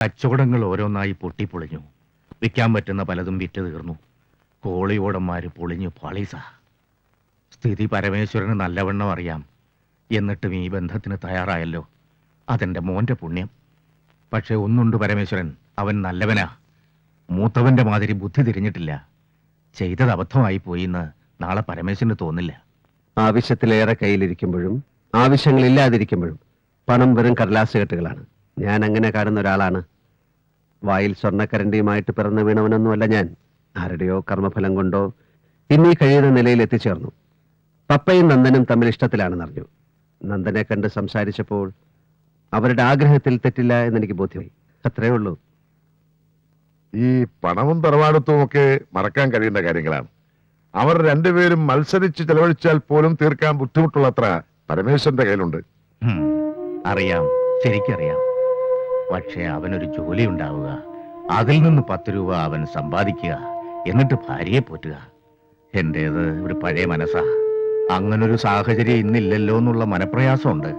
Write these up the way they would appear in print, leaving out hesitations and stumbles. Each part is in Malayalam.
കച്ചവടങ്ങൾ ഓരോന്നായി പൊട്ടിപ്പൊളിഞ്ഞു. വിൽക്കാൻ പറ്റുന്ന പലതും വിറ്റ് തീർന്നു. കോളിയോടന്മാര് പൊളിഞ്ഞു പാളീസ. സ്ഥിതി പരമേശ്വരന് നല്ലവണ്ണം അറിയാം. എന്നിട്ടും ഈ ബന്ധത്തിന് തയ്യാറായല്ലോ. അതെന്റെ മോന്റെ പുണ്യം. പക്ഷെ ഒന്നുണ്ട് പരമേശ്വരൻ, അവൻ നല്ലവനാ. മൂത്തവന്റെ മാതിരി ബുദ്ധി തിരിഞ്ഞിട്ടില്ല. ചെയ്തത് അബദ്ധമായി പോയിന്ന് നാളെ പരമേശ്വരന് തോന്നില്ല. ആവശ്യത്തിലേറെ കയ്യിലിരിക്കുമ്പോഴും ആവശ്യങ്ങളില്ലാതിരിക്കുമ്പോഴും പണം വെറും കടലാസ് കെട്ടുകളാണ്. ഞാൻ അങ്ങനെ കാണുന്ന ഒരാളാണ്. വായിൽ സ്വർണ്ണക്കരണ്ടിയുമായിട്ട് പിറന്നു വീണവനൊന്നുമല്ല ഞാൻ. ആരുടെയോ കർമ്മഫലം കൊണ്ടോ ഇന്നീ കഴിയുന്ന നിലയിൽ എത്തിച്ചേർന്നു. പപ്പയും നന്ദനും തമ്മിൽ ഇഷ്ടത്തിലാണെന്നറിഞ്ഞു. നന്ദനെ കണ്ട് സംസാരിച്ചപ്പോൾ അവരുടെ ആഗ്രഹത്തിൽ തെറ്റില്ല എന്നെനിക്ക് ബോധ്യമായി. അത്രേ ഉള്ളൂ. ഈ പണവും തറവാടത്വവും ഒക്കെ മറക്കാൻ കഴിയേണ്ട കാര്യങ്ങളാണ്. അവർ രണ്ടുപേരും മത്സരിച്ച് ചെലവഴിച്ചാൽ പോലും തീർക്കാൻ ബുദ്ധിമുട്ടുള്ളത്ര പരമേശ്വരന്റെ കയ്യിലുണ്ട്. അറിയാം, ശരിക്കറിയാം. പക്ഷെ അവനൊരു ജോലി ഉണ്ടാവുക, അതിൽ നിന്ന് 10 രൂപ അവൻ സമ്പാദിക്കുക, എന്നിട്ട് ഭാര്യയെ പോറ്റുക. എന്റേത് ഒരു പഴയ മനസ്സാ. അങ്ങനൊരു സാഹചര്യം ഇന്നില്ലല്ലോ എന്നുള്ള മനപ്രയാസമുണ്ട്.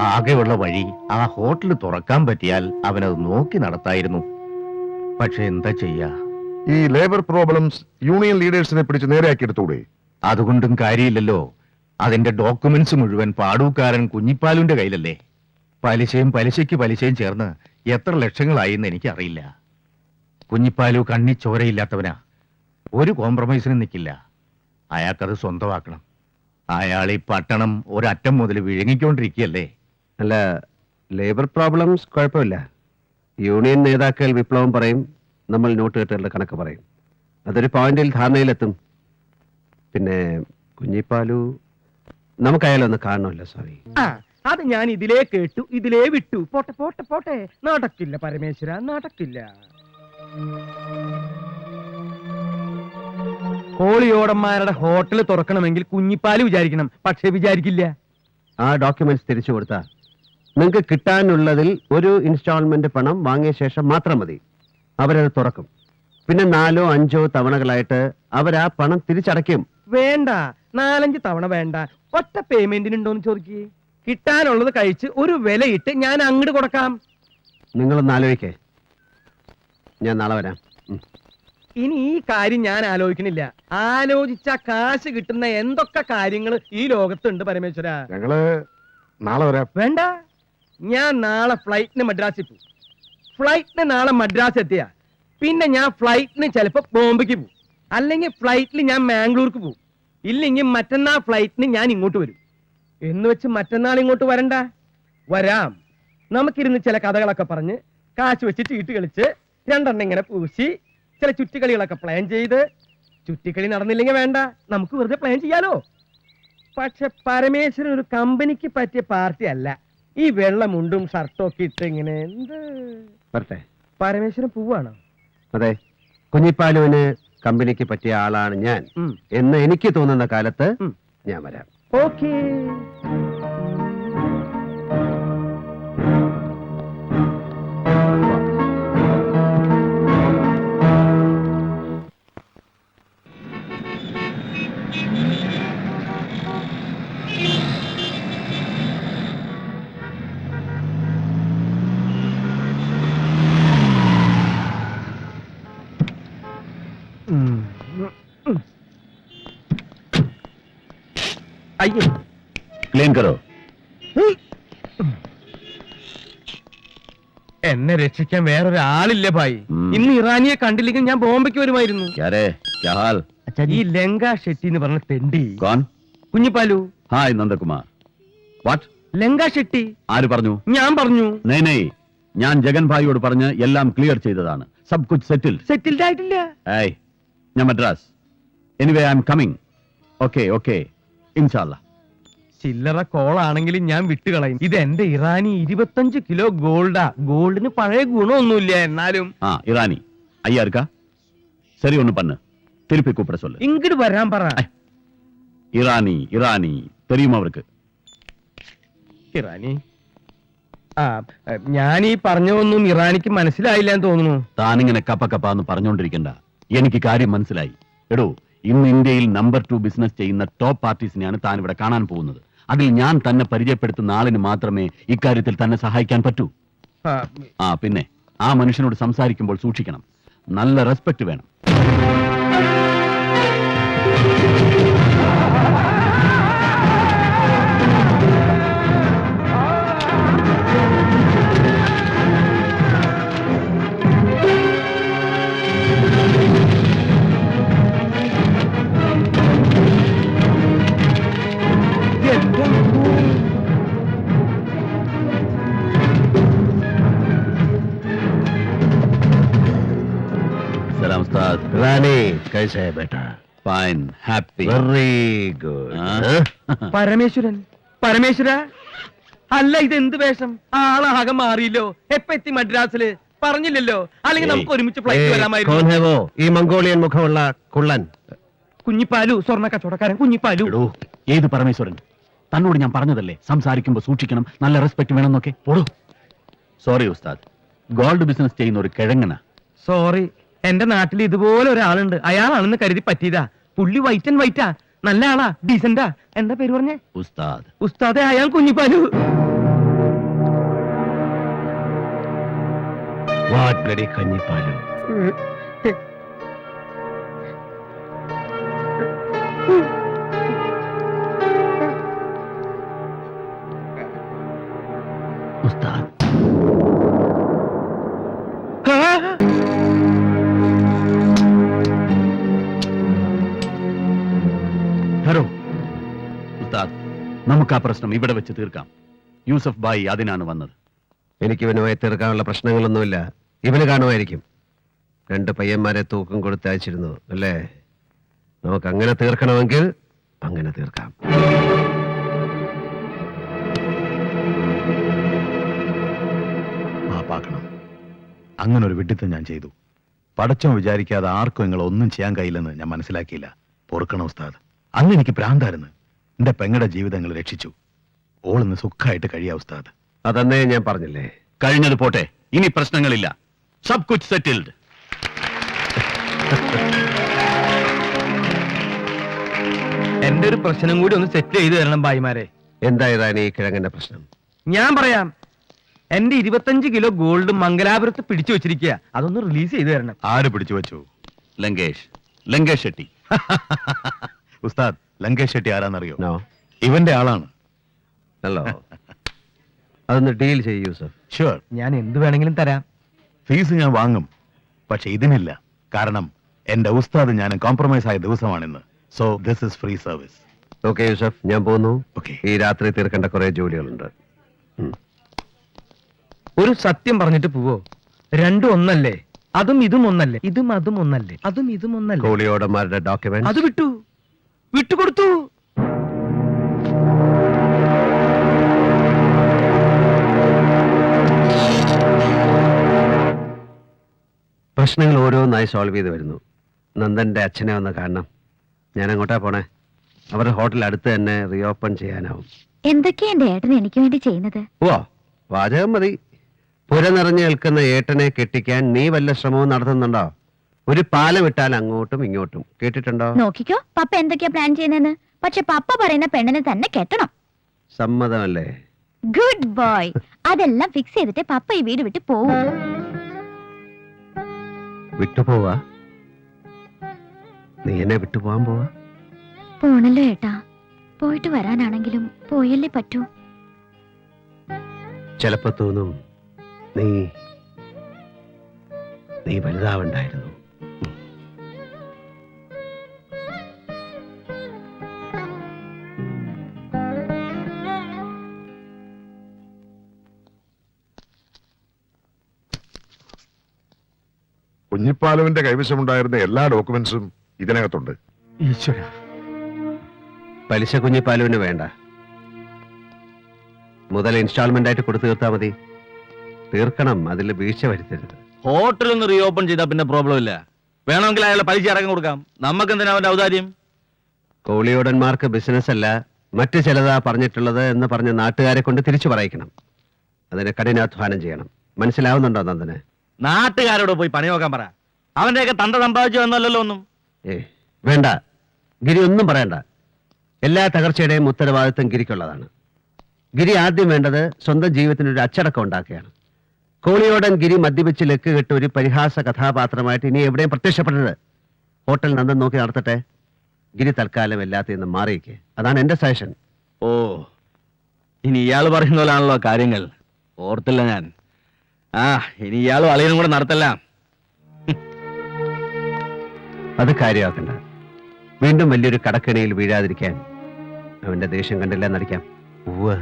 ആകെയുള്ള വഴി ആ ഹോട്ടൽ തുറക്കാൻ പറ്റിയാൽ അവനത് നോക്കി നടത്തായിരുന്നു. പക്ഷെ എന്താ ചെയ്യാ? ഈ ലേബർ പ്രോബ്ലംസ് യൂണിയൻ ലീഡേഴ്സിനെ പിടിച്ച് നേരെയാക്കിയെടുത്തൂടെ? അതുകൊണ്ടും കാര്യമില്ലല്ലോ. അതിന്റെ ഡോക്യുമെന്റ്സ് മുഴുവൻ പാടൂക്കാരൻ കുഞ്ഞിപ്പാലുവിന്റെ കയ്യിലല്ലേ. പലിശയും പലിശയ്ക്ക് ചേർന്ന് എത്ര ലക്ഷങ്ങളായി എന്ന് എനിക്കറിയില്ല. കുഞ്ഞിപ്പാലു കണ്ണി ചോരയില്ലാത്തവനാ. ഒരു കോംപ്രമൈസിനും നിൽക്കില്ല. അയാൾക്കത് സ്വന്തമാക്കണം. അയാൾ ഈ പട്ടണം ഒരറ്റം മുതൽ വിഴുങ്ങിക്കൊണ്ടിരിക്കുകയല്ലേ. അല്ല, ലേബർ പ്രോബ്ലംസ് കുഴപ്പമില്ല. യൂണിയൻ നേതാക്കൾ വിപ്ലവം പറയും, നമ്മൾ നോട്ട് കെട്ടുകളുടെ കണക്ക് പറയും. അതൊരു പോയിന്റിൽ ധാരണയിലെത്തും. പിന്നെ കുഞ്ഞിപ്പാലു നമുക്കയാലൊന്ന് കാണണമല്ലോ സ്വാമി. അത് ഞാൻ ഇതിലേ കേട്ടു, ഇതിലേ വിട്ടു. പോട്ടെ പോട്ടെ പോട്ടെ, നടക്കില്ല പരമേശ്വര, നടക്കില്ല. കോളിയോടന്മാരുടെ ഹോട്ടൽ തുറക്കണമെങ്കിൽ കുഞ്ഞിപ്പാല് വിചാരിക്കണം. പക്ഷേ വിചാരിക്കില്ല. ആ ഡോക്യുമെന്റ്സ് തിരിച്ചു കൊടുത്താൽ നിങ്ങൾക്ക് കിട്ടാനുള്ളതിൽ ഒരു ഇൻസ്റ്റാൾമെന്റ് പണം വാങ്ങിയ ശേഷം മാത്രം മതി. അവരത് തുറക്കും. പിന്നെ 4-5 തവണകളായിട്ട് അവരാ പണം തിരിച്ചടയ്ക്കും. വേണ്ട, 4-5 തവണ വേണ്ട. ഒറ്റ പേയ്മെന്റിനുണ്ടോന്ന് ചോദിക്കേ. കിട്ടാനുള്ളത് കഴിച്ച് ഒരു വിലയിട്ട് ഞാൻ അങ്ങോട്ട് കൊടുക്കാം. നിങ്ങളൊന്ന് ആലോചിക്കേ. ഞാൻ നാളെ വരാം. ഇനി ഈ കാര്യം ഞാൻ ആലോചിക്കണില്ല. ആലോചിച്ച കാശ് കിട്ടുന്ന എന്തൊക്കെ കാര്യങ്ങൾ ഈ ലോകത്തുണ്ട് പരമേശ്വര. ഞങ്ങള് നാളെ വരാം. വേണ്ട, ഞാൻ നാളെ ഫ്ലൈറ്റിന് മദ്രാസിൽ പോകും. ഫ്ലൈറ്റിന് നാളെ മദ്രാസ് എത്തിയ പിന്നെ ഞാൻ ഫ്ലൈറ്റിന് ചിലപ്പോ ബോംബെക്ക് പോകും. അല്ലെങ്കിൽ ഫ്ലൈറ്റിൽ ഞാൻ മാംഗ്ലൂർക്ക് പോകും. ഇല്ലെങ്കിൽ മറ്റന്നാൾ ഫ്ലൈറ്റിന് ഞാൻ ഇങ്ങോട്ട് വരും. എന്ന് വെച്ച് മറ്റന്നാൾ ഇങ്ങോട്ട് വരണ്ട. വരാം. നമുക്കിരുന്ന് ചില കഥകളൊക്കെ പറഞ്ഞ് കാശ് വെച്ച് ചീട്ട് കളിച്ച് 2 എണ്ണം ഇങ്ങനെ പൂശി ചില ചുറ്റിക്കളികളൊക്കെ പ്ലാൻ ചെയ്ത്, ചുറ്റിക്കളി നടന്നില്ലെങ്കിൽ വേണ്ട, നമുക്ക് വെറുതെ പ്ലാൻ ചെയ്യാലോ. പക്ഷെ പരമേശ്വരൻ ഒരു കമ്പനിക്ക് പറ്റിയ പാർട്ടി അല്ല. ഈ വെള്ളമുണ്ടും ഷർട്ടും ഒക്കെ ഇട്ട് ഇങ്ങനെ എന്ത് വരട്ടെ. പരമേശ്വരൻ പോവാണോ? അതെ, കുഞ്ഞിപ്പാലുവിന് കമ്പനിക്ക് പറ്റിയ ആളാണ് ഞാൻ എന്ന് എനിക്ക് തോന്നുന്ന കാലത്ത് ഞാൻ വരാം. ഓക്കേ. അയ്യോ, ക്ലീൻ കരോ. എന്നെ രക്ഷിക്കാൻ വേറൊരാളില്ല ഭായി. ഇന്ന് ഇറാനിയെ കണ്ടില്ലെങ്കിൽ ഞാൻ ബോംബെക്ക് വരുമായിരുന്നു. ഈ ലങ്ക ഷെട്ടി എന്ന് പറഞ്ഞ തെണ്ടി. കുഞ്ഞിപ്പാലു. ഹായ് നന്ദകുമാർ. വാട്ട്? ലങ്ക ഷെട്ടി. ആര് പറഞ്ഞു? ഞാൻ പറഞ്ഞു. നെയ്, ഞാൻ ജഗൻ ഭായിയോട് പറഞ്ഞ് എല്ലാം ക്ലിയർ ചെയ്തതാണ്. സബ് കുച്ച് സെറ്റിൽഡ് ആയിട്ടില്ല. ഏയ്, ഞാൻ Madras. Anyway I am coming. Okay ഇൻഷാല്ലാ. ചില്ലറ കോളാണെങ്കിലും ഞാൻ വിട്ടുകളയും. ഇത് എന്റെ ഇറാനി 25 കിലോ ഗോൾഡാ. ഗോൾഡിന് പഴയ ഗുണമൊന്നുമില്ല. എന്നാലും ഇറാനി അയ്യാർക്കാ ശരി ഒന്ന് പണ്ണ് തിരുപ്പി കൂപ്പിട சொல்லு. ഇങ്ങോട്ട് വരാൻ പറ. ഇറാനി തെരിയും അവർക്ക്. ഇറാനി ഞാൻ ഈ പറഞ്ഞതൊന്നും ഇറാനിക്ക് മനസ്സിലായില്ല എന്ന് തോന്നുന്നു. താനിങ്ങനെ കപ്പന്ന് പറഞ്ഞുകൊണ്ടിരിക്കണ്ട. എനിക്ക് കാര്യം മനസ്സിലായി. എടോ, ഇന്ന് ഇന്ത്യയിൽ നമ്പർ 2 ബിസിനസ് ചെയ്യുന്ന ടോപ്പ് പാർട്ടീസിനെയാണ് താൻ ഇവിടെ കാണാൻ പോകുന്നത്. അതിൽ ഞാൻ തന്നെ പരിചയപ്പെടുത്തുന്ന ആളിന് മാത്രമേ ഇക്കാര്യത്തിൽ തന്നെ സഹായിക്കാൻ പറ്റൂ. പിന്നെ ആ മനുഷ്യനോട് സംസാരിക്കുമ്പോൾ സൂക്ഷിക്കണം. നല്ല റെസ്പെക്ട് വേണം. സലാം ഉസ്താദ്. റാണി കൈസേ ബേട്ടാ? Fine, happy. Very good. Parameswaran, Parameswara, അല്ല ഇതെന്ത് വേഷം? ആളാകെ മാറിയില്ലോ. എപ്പ എത്തി മദ്രാസില്? പറഞ്ഞില്ലല്ലോ. അല്ലെങ്കിൽ നമുക്ക് ഒരുമിച്ച് ഫ്ലൈറ്റ് വരാമായിരുന്നു. ഈ മംഗോളിയൻ മുഖമുള്ള കുള്ളൻ. കുഞ്ഞിപ്പാലു, സ്വർണ്ണ കച്ചവടക്കാരൻ കുഞ്ഞിപ്പാലു. എടോ, ഏത് പരമേശ്വരൻ? തന്നോട് ഞാൻ പറഞ്ഞതല്ലേ സംസാരിക്കുമ്പോൾ സൂക്ഷിക്കണം, നല്ല റെസ്പെക്ട് വേണമെന്നൊക്കെ. പോടോ. സോറി ഉസ്താദ്, ഗോൾഡ് ബിസിനസ് ചെയ്യുന്ന ഒരു കിഴങ്ങന. സോറി, എന്റെ നാട്ടിൽ ഇതുപോലെ ഒരാളുണ്ട്. അയാളാണെന്ന് കരുതി പറ്റിയതാ. പുള്ളി വൈറ്റ് ആൻഡ് വൈറ്റാ, നല്ല ആളാ, ഡീസന്റാ. എന്താ പേര് പറഞ്ഞേ? ഉസ്താദ്. ഉസ്താദെ, അയാൾ കുഞ്ഞിപ്പാലു. What bloody കഞ്ഞിപ്പാലു. ഉസ്താദ്. ഹലോ ഉസ്താദ്, നമുക്ക് ആ പ്രശ്നം ഇവിടെ വെച്ച് തീർക്കാം. യൂസഫ് ബായി അതിനാണ് വന്നത്. എനിക്ക് ഇവനുമായി തീർക്കാനുള്ള പ്രശ്നങ്ങളൊന്നുമില്ല. ഇവന് കാണുമായിരിക്കും. 2 പയ്യന്മാരെ തൂക്കം കൊടുത്ത് അയച്ചിരുന്നു അല്ലേ? നമുക്ക് അങ്ങനെ തീർക്കണമെങ്കിൽ അങ്ങനെ തീർക്കാം. മാപ്പാക്കണം. അങ്ങനെ ഒരു വിഡിത്തം ഞാൻ ചെയ്തു. പടച്ചോൻ വിചാരിക്കാതെ ആർക്കും നിങ്ങൾ ഒന്നും ചെയ്യാൻ കഴിയില്ലെന്ന് ഞാൻ മനസ്സിലാക്കിയില്ല. പൊറുക്കണം ഉസ്താദ്. അന്ന് എനിക്ക് ഭ്രാന്തായിരുന്നു. എന്റെ പെങ്ങളുടെ ജീവിതങ്ങൾ രക്ഷിച്ചു. ഓളിന്ന് സുഖമായിട്ട് കഴിയാ ഉസ്താദ്. അതന്നേ ഞാൻ പറഞ്ഞില്ലേ. കഴിഞ്ഞത് പോട്ടെ, ഇനി പ്രശ്നങ്ങളില്ല. സബ് കുച്ച് സെറ്റിൽഡ്. എന്റെ ഒരു പ്രശ്നം കൂടി ഒന്ന് സെറ്റ് ചെയ്തു തരണം ഭായിമാരെ. എന്തായതാണ് ഈ കിഴങ്ങന്റെ പ്രശ്നം? ഞാൻ പറയാം. എന്റെ 25 കിലോ ഗോൾഡ് മംഗലാപുരത്ത് പിടിച്ചു വെച്ചിരിക്കുക. അതൊന്ന് റിലീസ് ചെയ്തു തരണം. ആര് പിടിച്ചു വെച്ചു? ലങ്കേഷ് ഷെട്ടി. ഉസ്താദ്, ലങ്കേഷ് ഷെട്ടി ആരാന്നറിയോ? നോ. ഇവന്റെ ആളാണ്. ഹലോ, അതൊന്ന് ഡീൽ ചെയ്യൂ യൂസഫ്. ഷുവർ. ഞാൻ എന്ത് വേണമെങ്കിലും തരാം. ഫീസ് ഞാൻ വാങ്ങും, പക്ഷെ ഇതിനില്ല. കാരണം എന്റെ ഉസ്താദ് ഞാൻ കോംപ്രമൈസ് ആയ ദിവസമാണിന്ന്. So this is free service. Okay Yusuf, ഞാൻ പോകുന്നു. Okay. ഈ രാത്രി തീർക്കേണ്ട കുറെ ജോലികളുണ്ട്. ഒരു സത്യം പറഞ്ഞിട്ട് പോവോ? രണ്ടും ഒന്നല്ലേ? അതും ഇതും ഒന്നല്ലേ? ഇതും അതും ഒന്നല്ലേ? അതും ഇതും ഒന്നല്ലേ? കോളിയോടന്മാരുടെ ഡോക്യുമെന്റ് അത് വിട്ടുകൊടുത്തു. പ്രശ്നങ്ങൾ ഓരോന്നായി സോൾവ് ചെയ്ത് വരുന്നു. നന്ദന്റെ അച്ഛനെ ഒന്ന് കാണണം. ഞാൻ അങ്ങോട്ടാ പോണേ. അവരുടെ ഹോട്ടൽ അടുത്ത് തന്നെ റീഓപ്പൺ ചെയ്യാനാവും. എന്തൊക്കെയാ എന്റെ ഏട്ടൻ എനിക്ക് വേണ്ടി ചെയ്യുന്നത്? ഓ, വാചകം മതി. പുര നിറഞ്ഞു നിൽക്കുന്ന ഏട്ടനെ കെട്ടിക്കാൻ നീ വല്ല ശ്രമവും നടത്തുന്നുണ്ടോ? ഒരു പാലം ഇട്ടാൽ അങ്ങോട്ടും ഇങ്ങോട്ടും. കേട്ടിട്ടുണ്ടോ? നോക്കിക്കോ, പപ്പ എന്തൊക്കെയാ പ്ലാൻ ചെയ്യുന്നതെന്ന്. പക്ഷെ പപ്പ പറയുന്ന പെണ്ണിനെ തന്നെ കെട്ടണം. സമ്മതമല്ലേ? Good boy. അതെല്ലാം ഫിക്സ് ചെയ്തിട്ട് പപ്പ ഈ വീട് വിട്ട് പോവും. വിട്ടുപോവാ? നീ എന്നെ വിട്ടുപോവാൻ പോവാ? പോണല്ലോ ഏട്ടാ. പോയിട്ട് വരാനാണെങ്കിലും പോയല്ലേ പറ്റൂ. ചിലപ്പോ തോന്നും നീ വലുതാവണ്ടായിരുന്നു. കുഞ്ഞിപ്പാലുവിന്റെ കൈവശമുണ്ടായിരുന്ന എല്ലാ ഡോക്യുമെന്റ്സും ഇതിനകത്തുണ്ട്. ഈശ്വര. പലിശ കുഞ്ഞിപ്പാലുവിന് വേണ്ട. മുതൽ ഇൻസ്റ്റാൾമെന്റ് ആയിട്ട് കൊടുത്തു തീർത്താ മതി. തീർക്കണം, അതിൽ വീഴ്ച വരുത്തരുത്. ഹോട്ടൽ ഒന്ന് റീഓപ്പൺ ചെയ്താൽ പിന്നെ പ്രോബ്ലം ഇല്ല. വേണമെങ്കിൽ അയാളെ പലിശ അടക്കം കൊടുക്കാം. നമുക്ക് എന്തിനാ അവന്റെ ഔദാര്യം? കോളിയോടന്മാർക്ക് ബിസിനസ് അല്ല മറ്റു ചിലതാ പറഞ്ഞിട്ടുള്ളത് എന്ന് പറഞ്ഞ് നാട്ടുകാരെ കൊണ്ട് തിരിച്ചു പറയിക്കണം. അതിന് കഠിനാധ്വാനം ചെയ്യണം. മനസ്സിലാവുന്നുണ്ടോ നന്ദന്? നാട്ടുകാരോട് പോയി പണി നോക്കാൻ പറ. അവന്റെയൊക്കെ തണ്ട സമ്പാദിച്ചു എന്നല്ലല്ലോ ഒന്നും. വേണ്ട, ഗിരി ഒന്നും പറയണ്ട. എല്ലാ തകർച്ചയുടെയും ഉത്തരവാദിത്വം ഗിരിക്കുള്ളതാണ്. ഗിരി ആദ്യം വേണ്ടത് സ്വന്തം ജീവിതത്തിനൊരു അച്ചടക്കം ഉണ്ടാക്കുകയാണ്. കോളിയോടൻ ഗിരി മദ്യപിച്ച് ലക്ക് കെട്ട് ഒരു പരിഹാസ കഥാപാത്രമായിട്ട് ഇനി എവിടെയും പ്രത്യക്ഷപ്പെടരുത്. ഹോട്ടൽ നന്ദൻ നോക്കി നടത്തട്ടെ. ഗിരി തൽക്കാലം എല്ലാത്തിൽ നിന്നും മാറിയിക്ക്. അതാണ് എന്റെ സജഷൻ. ഓ, ഇനി ഇയാൾ പറയുന്ന പോലാണല്ലോ കാര്യങ്ങൾ. ഓർത്തില്ല ഞാൻ. ഇനി ഇയാളും അളിയനും കൂടെ നടത്തല്ല. അത് കാര്യമാക്കണ്ട. വീണ്ടും വലിയൊരു കടക്കെണിയിൽ വീഴാതിരിക്കാൻ അവന്റെ ദേഷ്യം കണ്ടില്ല നടിക്കാം. ഉവ്വ്,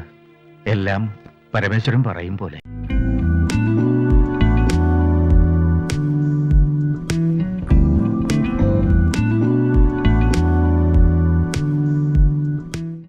എല്ലാം പരമേശ്വരൻ പറയും പോലെ.